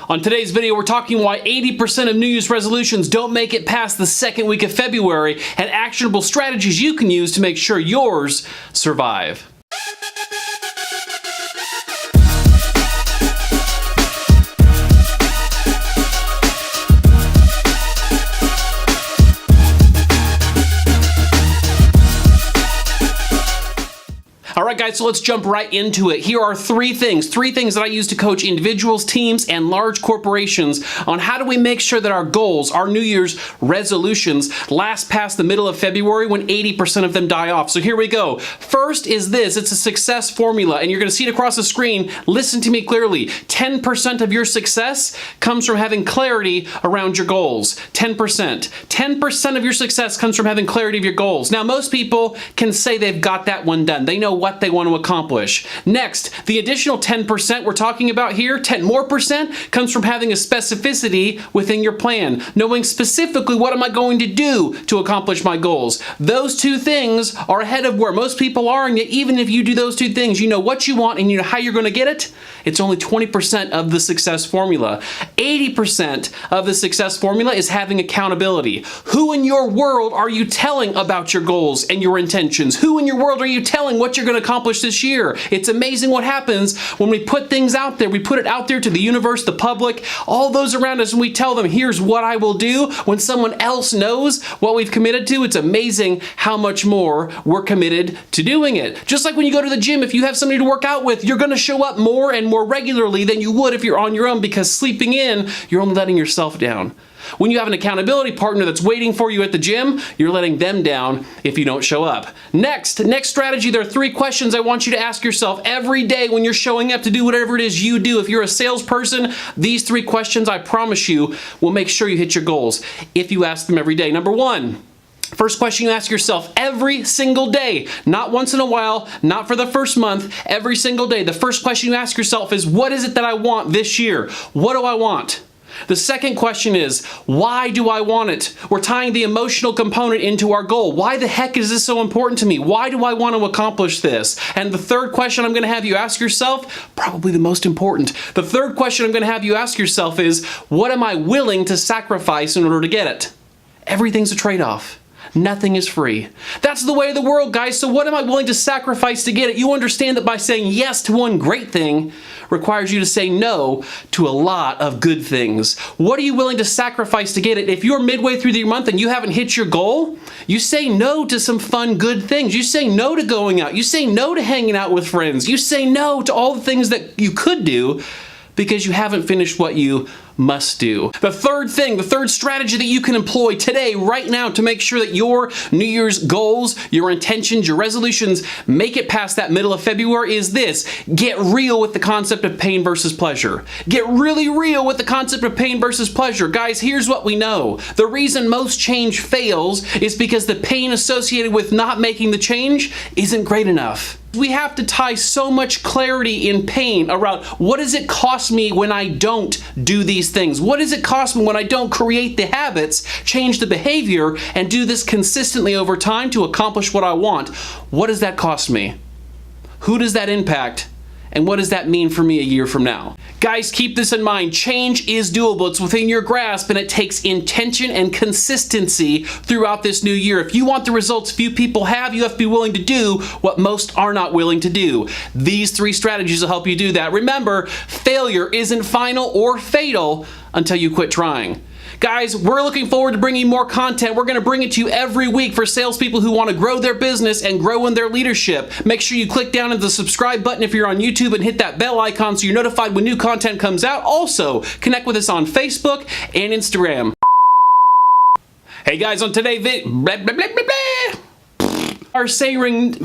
On today's video, we're talking why 80% of New Year's resolutions don't make it past the second week of February and actionable strategies you can use to make sure yours survive. Alright guys, so let's jump right into it. Here are three things that I use to coach individuals, teams, and large corporations on how do we make sure that our goals, our New Year's resolutions, last past the middle of February when 80% of them die off. So here we go. First is this, it's a success formula, and you're going to see it across the screen. Listen to me clearly. 10% of your success comes from having clarity around your goals. 10%. 10% of your success comes from having clarity of your goals. Now, most people can say they've got that one done. They know what they want to accomplish. Next, the additional 10% we're talking about here, 10% more, comes from having a specificity within your plan, knowing specifically what am I going to do to accomplish my goals. Those two things are ahead of where most people are, and yet even if you do those two things, you know what you want and you know how you're going to get it. It's only 20% of the success formula. 80% of the success formula is having accountability. Who in your world are you telling about your goals and your intentions? Who in your world are you telling what you're going to accomplish this year? It's amazing what happens when we put things out there. We put it out there to the universe, the public, all those around us, and we tell them, here's what I will do. When someone else knows what we've committed to, it's amazing how much more we're committed to doing it. Just like when you go to the gym, if you have somebody to work out with, you're going to show up more and more regularly than you would if you're on your own, because sleeping in, you're only letting yourself down. When you have an accountability partner that's waiting for you at the gym, you're letting them down if you don't show up. Next strategy, there are three questions I want you to ask yourself every day when you're showing up to do whatever it is you do. If you're a salesperson, these three questions, I promise you, will make sure you hit your goals if you ask them every day. Number one, first question you ask yourself every single day, not once in a while, not for the first month, every single day. The first question you ask yourself is, what is it that I want this year? What do I want? The second question is, why do I want it? We're tying the emotional component into our goal. Why the heck is this so important to me? Why do I want to accomplish this? And the third question I'm going to have you ask yourself, probably the most important, the third question I'm going to have you ask yourself is, what am I willing to sacrifice in order to get it? Everything's a trade-off. Nothing is free. That's the way of the world, guys. So what am I willing to sacrifice to get it? You understand that by saying yes to one great thing requires you to say no to a lot of good things. What are you willing to sacrifice to get it? If you're midway through the month and you haven't hit your goal, you say no to some fun, good things. You say no to going out. You say no to hanging out with friends. You say no to all the things that you could do because you haven't finished what you must do. The third thing, the third strategy that you can employ today, right now, to make sure that your New Year's goals, your intentions, your resolutions make it past that middle of February is this. Get real with the concept of pain versus pleasure. Get really real with the concept of pain versus pleasure. Guys, here's what we know. The reason most change fails is because the pain associated with not making the change isn't great enough. We have to tie so much clarity in pain around what does it cost me when I don't do these things? What does it cost me when I don't create the habits, change the behavior, and do this consistently over time to accomplish what I want? What does that cost me? Who does that impact? And what does that mean for me a year from now? Guys, keep this in mind. Change is doable. It's within your grasp, and it takes intention and consistency throughout this new year. If you want the results few people have, you have to be willing to do what most are not willing to do. These three strategies will help you do that. Remember, failure isn't final or fatal until you quit trying. Guys, we're looking forward to bringing more content. We're going to bring it to you every week for salespeople who want to grow their business and grow in their leadership. Make sure you click down at the subscribe button if you're on YouTube and hit that bell icon so you're notified when new content comes out. Also, connect with us on Facebook and Instagram. Hey guys, on today's video, our saying